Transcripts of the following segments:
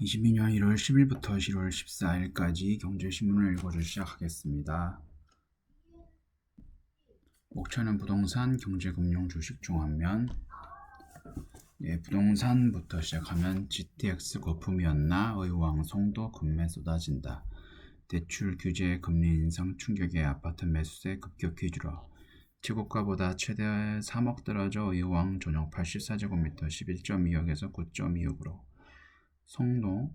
2022년 1월 10일부터 10월 14일까지 경제신문을 읽어주기 시작하겠습니다. 옥천은 부동산, 경제금융, 주식 종합면. 부동산부터 시작하면 GTX 거품이었나 의왕 송도 금매 쏟아진다. 대출 규제 금리 인상 충격에 아파트 매수세 급격히 줄어 최고가보다 최대 3억 떨어져 의왕 전용 84제곱미터 11.2억에서 9.2억으로 송도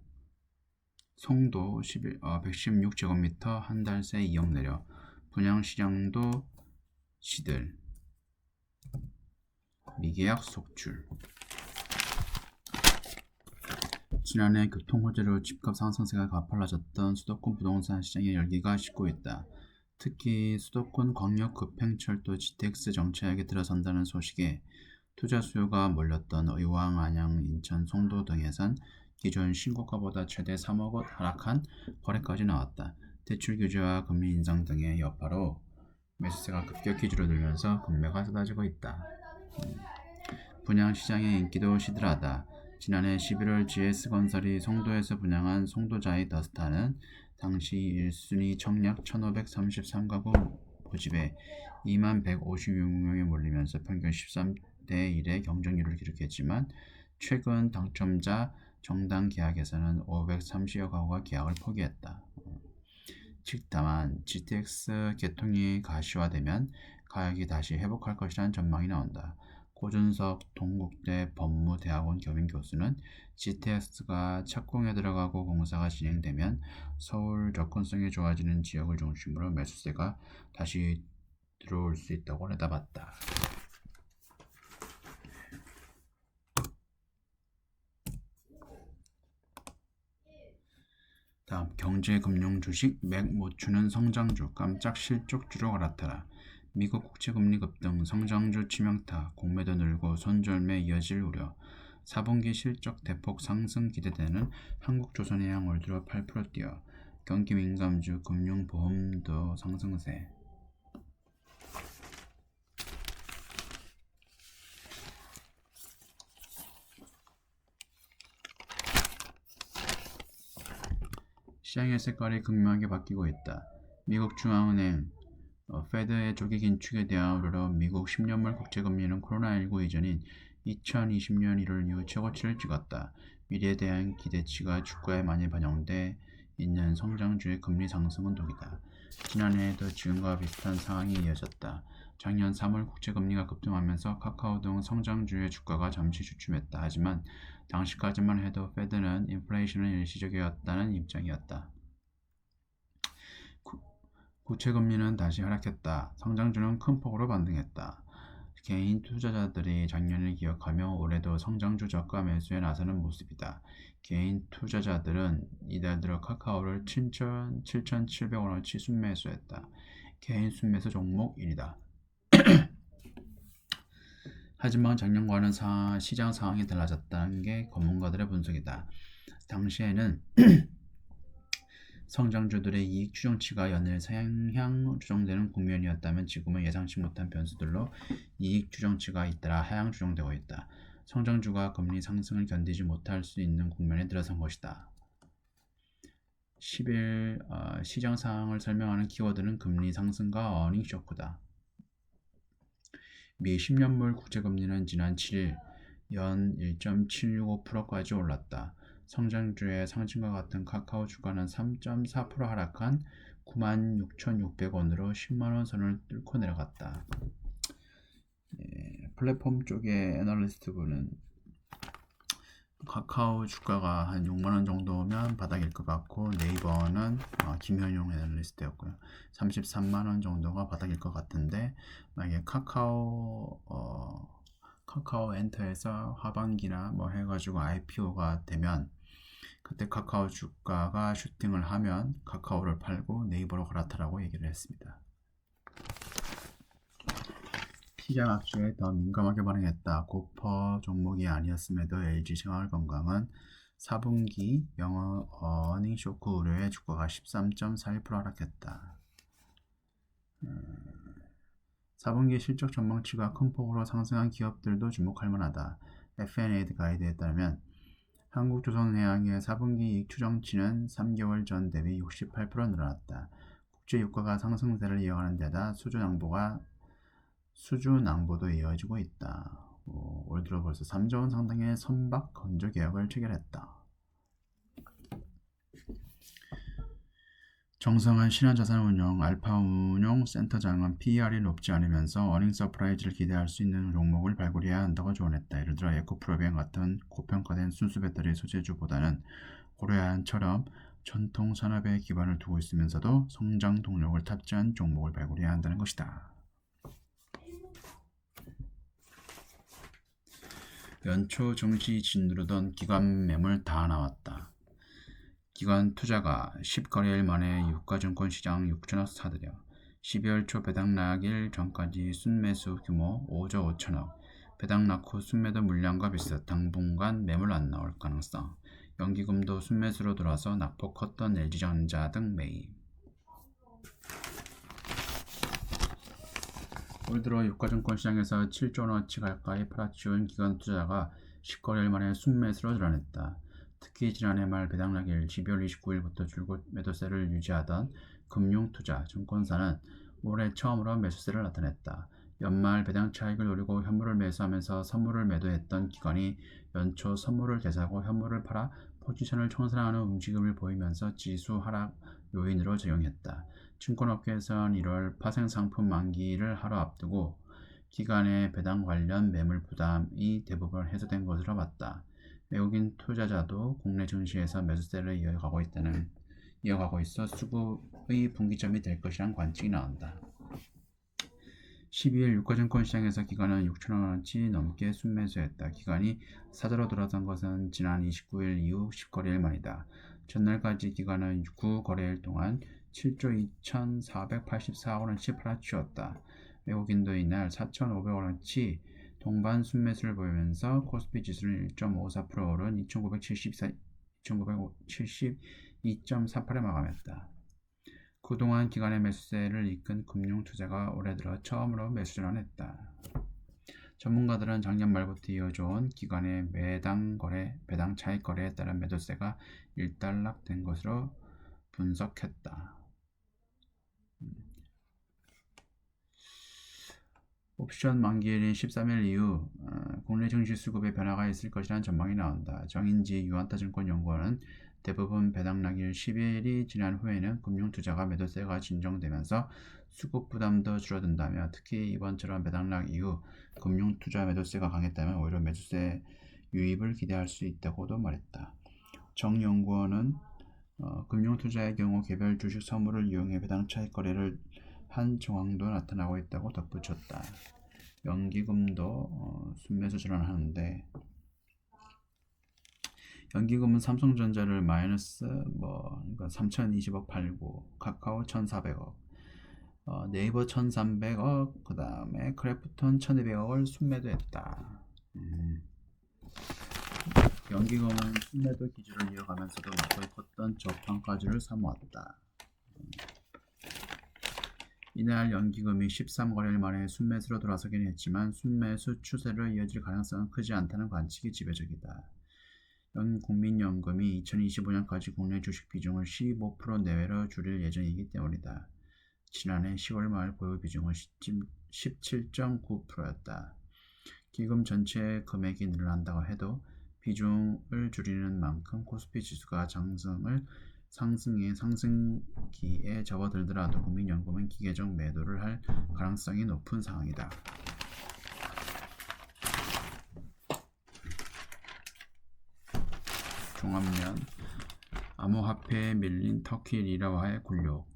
116제곱미터 한 달 새 2억 내려 분양시장도 시들 미계약 속출. 지난해 교통호재로 집값 상승세가 가팔라졌던 수도권 부동산 시장의 열기가 식고 있다. 특히 수도권 광역급행철도 GTX 정차역에 들어선다는 소식에 투자 수요가 몰렸던 의왕, 안양, 인천, 송도 등에선 기존 신고가보다 최대 3억 원 하락한 거래까지 나왔다. 대출 규제와 금리 인상 등의 여파로 매수세가 급격히 줄어들면서 금매가 쏟아지고 있다. 분양시장의 인기도 시들하다. 지난해 11월 GS건설이 송도에서 분양한 송도자이 더스타는 당시 1순위 청약 1533가구 모집에 2156명에 몰리면서 평균 13대 1의 경쟁률을 기록했지만 최근 당첨자 정당 계약에서는 530여 가구가 계약을 포기했다. 즉 다만 GTX 개통이 가시화되면 가격이 다시 회복할 것이라는 전망이 나온다. 고준석 동국대 법무대학원 겸임 교수는 GTX가 착공에 들어가고 공사가 진행되면 서울 접근성이 좋아지는 지역을 중심으로 매수세가 다시 들어올 수 있다고 내다봤다. 다음 경제금융 주식 맥 못 추는 성장주 깜짝 실적주로 갈아타라. 미국 국채금리 급등, 성장주 치명타, 공매도 늘고 손절매 이어질 우려. 4분기 실적 대폭 상승 기대되는 한국조선해양 월드로 8% 뛰어. 경기민감주, 금융보험도 상승세. 시장의 색깔이 극명하게 바뀌고 있다. 미국 중앙은행 페드의 조기 긴축에 대한 우려로 미국 10년물 국채금리는 코로나19 이전인 2020년 1월 이후 최고치를 찍었다. 미래에 대한 기대치가 주가에 많이 반영돼 있는 성장주의 금리 상승은 독이다. 지난해에도 지금과 비슷한 상황이 이어졌다. 작년 3월 국채금리가 급등하면서 카카오 등 성장주의 주가가 잠시 주춤했다. 하지만 당시까지만 해도 페드는 인플레이션은 일시적이었다는 입장이었다. 국채금리는 다시 하락했다. 성장주는 큰 폭으로 반등했다. 개인 투자자들이 작년을 기억하며 올해도 성장주 저가 매수에 나서는 모습이다. 개인 투자자들은 이달 들어 카카오를 7,700원어치 순매수했다. 개인 순매수 종목 1위다. 하지만 작년과는 시장 상황이 달라졌다는 게 전문가들의 분석이다. 당시에는 성장주들의 이익 추정치가 연일 상향 추정되는 국면이었다면 지금은 예상치 못한 변수들로 이익 추정치가 잇따라 하향 추정되고 있다. 성장주가 금리 상승을 견디지 못할 수 있는 국면에 들어선 것이다. 10일 시장 상황을 설명하는 키워드는 금리 상승과 어닝 쇼크다. 미 10년물 국채금리는 지난 7일 연 1.765%까지 올랐다. 성장주의 상승과 같은 카카오 주가는 3.4% 하락한 96,600원으로 10만원 선을 뚫고 내려갔다. 플랫폼 쪽의 애널리스트분은 카카오 주가가 한 6만원 정도면 바닥일 것 같고, 네이버는 김현용 애널리스트였고요. 33만원 정도가 바닥일 것 같은데, 만약에 카카오 엔터에서 하반기나 뭐 해가지고 IPO가 되면 그때 카카오 주가가 슈팅을 하면 카카오를 팔고 네이버로 갈아타라고 얘기를 했습니다. 시장 악재에 더 민감하게 반응했다. 고퍼 종목이 아니었음에도 LG생활건강은 4분기 영어 어닝 쇼크 우려에 주가가 13.41% 하락했다. 4분기 실적 전망치가 큰 폭으로 상승한 기업들도 주목할 만하다. F&A 가이드에 따르면 한국조선해양의 4분기 이익 추정치는 3개월 전 대비 68% 늘어났다. 국제유가가 상승세를 이어가는 데다 수주낭보도 이어지고 있다. 올 들어 벌써 3조 원 상당의 선박 건조 계약을 체결했다. 정성한 신한자산운용 알파운용 센터장은 PER이 높지 않으면서 어닝 서프라이즈를 기대할 수 있는 종목을 발굴해야 한다고 조언했다. 예를 들어 에코프로비안 같은 고평가된 순수 배터리 소재주보다는 고려아연처럼 전통 산업에 기반을 두고 있으면서도 성장 동력을 탑재한 종목을 발굴해야 한다는 것이다. 연초 증시 짓누르던 기관 매물 다 나왔다. 기관 투자가 10거래일 만에 유가증권 시장 6천억 사들여 12월 초 배당 나길 전까지 순매수 규모 5조 5천억, 배당 낳고 순매도 물량과 비슷 당분간 매물 안 나올 가능성, 연기금도 순매수로 돌아서 낙폭 컸던 LG전자 등 매입. 올 들어 유가증권 시장에서 7조 원어치 가까이 팔아치운 기관 투자가 10거래일 만에 순매수로 드러냈다. 특히 지난해 말 배당 나길 12월 29일부터 줄곧 매도세를 유지하던 금융투자, 증권사는 올해 처음으로 매수세를 나타냈다. 연말 배당 차익을 노리고 현물을 매수하면서 선물을 매도했던 기관이 연초 선물을 대사하고 현물을 팔아 포지션을 청산하는 움직임을 보이면서 지수 하락 요인으로 작용했다. 증권업계에서는 1월 파생상품 만기를 하루 앞두고 기관의 배당 관련 매물 부담이 대부분 해소된 것으로 봤다. 외국인 투자자도 국내 증시에서 매수세를 이어가고 있어 수급의 분기점이 될 것이란 관측이 나온다. 12일 유가증권 시장에서 기관은 6천원어치 넘게 순매수했다. 기관이 사저로 돌아선 것은 지난 29일 이후 10거래일 만이다. 전날까지 기관은 9거래일 동안 7조 2,484억원어치 팔아치웠다. 외국인도 이날 4,500원어치 동반 순매수를 보이면서 코스피 지수는 1.54% 오른 2,972.48에 마감했다. 그동안 기관의 매수세를 이끈 금융투자가 올해 들어 처음으로 매수 전환했다. 전문가들은 작년 말부터 이어져온 기관의 배당 차익 거래에 따른 매도세가 일단락된 것으로 분석했다. 옵션 만기일인 13일 이후 국내 증시 수급에 변화가 있을 것이라는 전망이 나온다. 정인지 유한타증권연구원은 대부분 배당 나길 10일이 지난 후에는 금융투자가 매도세가 진정되면서 수급 부담도 줄어든다며 특히 이번처럼 배당락 이후 금융투자 매도세가 강했다면 오히려 매수세 유입을 기대할 수 있다고도 말했다. 정 연구원은 금융투자의 경우 개별 주식 선물을 이용해 배당 차익 거래를 한 정황도 나타나고 있다고 덧붙였다. 연기금도 순매수 전환하는데 연기금은 삼성전자를 마이너스 3,020억 팔고 카카오 1,400억, 네이버 1,300억, 그 다음에 크래프톤 1,200억을 순매도했다. 연기금은 순매도 기조를 이어가면서도 낙폭이 컸던 저평가주를 사모았다. 이날 연기금이 13거래일 만에 순매수로 돌아서긴 했지만 순매수 추세로 이어질 가능성은 크지 않다는 관측이 지배적이다. 국민연금이 2025년까지 국내 주식 비중을 15% 내외로 줄일 예정이기 때문이다. 지난해 10월 말 보유 비중은 17.9%였다. 기금 전체 금액이 늘어난다고 해도 비중을 줄이는 만큼 코스피 지수가 상승기에 접어들더라도 국민연금은 기계적 매도를 할 가능성이 높은 상황이다. 종합면 암호화폐에 밀린 터키 리라화의 굴욕.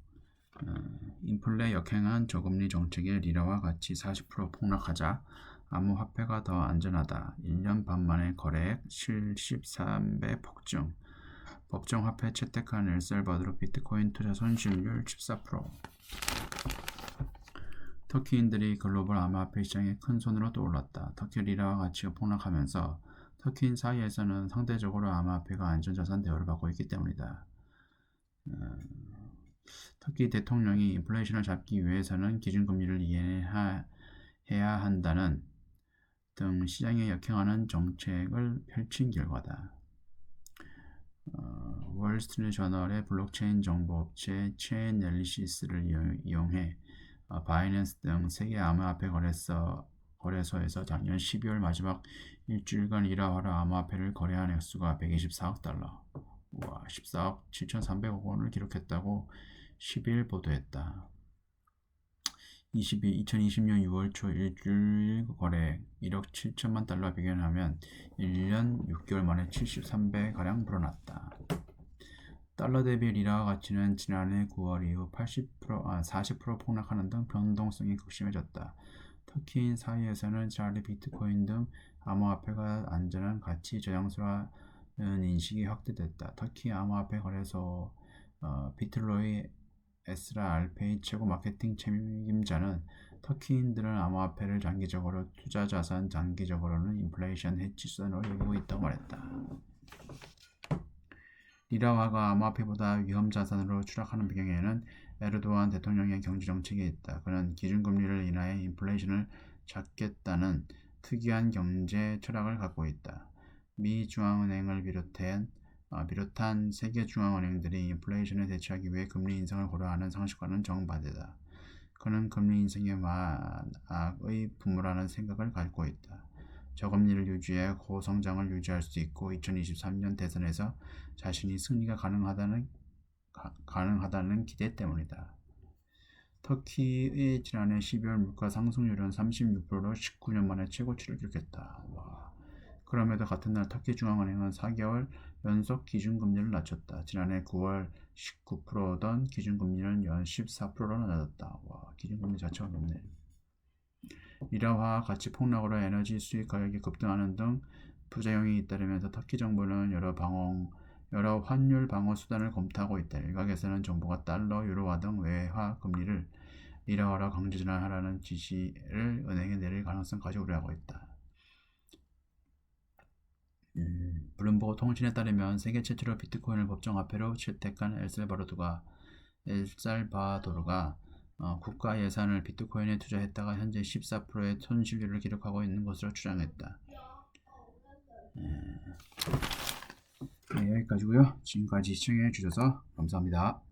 인플레 역행한 저금리 정책의 리라와 같이 40% 폭락하자 암호화폐가 더 안전하다. 1년 반 만에 거래액 73배 폭증. 법정 화폐 채택한 엘살바도르 비트코인 투자 손실률 14%. 터키인들이 글로벌 암호화폐 시장에 큰 손으로 떠올랐다. 터키 리라와 가치가 폭락하면서 터키인 사이에서는 상대적으로 암호화폐가 안전자산 대우를 받고 있기 때문이다. 터키 대통령이 인플레이션을 잡기 위해서는 기준금리를 이해해야 한다는 등 시장에 역행하는 정책을 펼친 결과다. 월스트리트 저널의 블록체인 정보업체 체인앨리시스를 이용해 바이낸스 등 세계 암호화폐 거래소에서 작년 12월 마지막 일주일간 일화화로 암호화폐를 거래한 액수가 124억 달러, 14억 7,300억 원을 기록했다고 10일 보도했다. 2020년 6월 초 일주일 거래액 1억 7천만 달러 비교하면 1년 6개월 만에 73배가량 불어났다. 달러 대비 리라 가치는 지난해 9월 이후 40% 폭락하는 등 변동성이 극심해졌다. 터키인 사이에서는 차라리 비트코인 등 암호화폐가 안전한 가치 저장소라는 인식이 확대됐다. 터키 암호화폐 거래소 비틀로이 에스라 알페이 최고 마케팅 책임자는 터키인들은 암호화폐를 장기적으로 투자 자산, 장기적으로는 인플레이션 해치 수단으로 여기고 있다고 말했다. 리라화가 암호화폐보다 위험 자산으로 추락하는 배경에는 에르도안 대통령의 경제 정책이 있다. 그는 기준금리를 인하여 인플레이션을 잡겠다는 특이한 경제 철학을 갖고 있다. 미 중앙은행을 비롯한 세계 중앙은행들이 인플레이션에 대처하기 위해 금리 인상을 고려하는 상식과는 정반대다. 그는 금리 인상이 만악의 부모라는 생각을 갖고 있다. 저금리를 유지해 고성장을 유지할 수 있고 2023년 대선에서 자신이 승리가 가능하다는 기대 때문이다. 터키의 지난해 12월 물가 상승률은 36%로 19년 만에 최고치를 기록했다. 그럼에도 같은 날 터키 중앙은행은 4개월 연속 기준금리를 낮췄다. 지난해 9월 19%던 기준금리는 연 14%로 낮았다. 기준금리 자체가 높네. 리라화 가치 폭락으로 에너지 수입 가격이 급등하는 등 부작용이 잇따르면서 터키 정부는 여러 환율 방어 수단을 검토하고 있다. 일각에서는 정부가 달러, 유로화 등 외화 금리를 리라화로 강제 전환하라는 지시를 은행에 내릴 가능성까지 우려하고 있다. 블룸버그 통신에 따르면 세계 최초로 비트코인을 법정화폐로 채택한 엘살바도르가 국가 예산을 비트코인에 투자했다가 현재 14%의 손실률을 기록하고 있는 것으로 주장했다. 네, 여기까지고요. 지금까지 시청해 주셔서 감사합니다.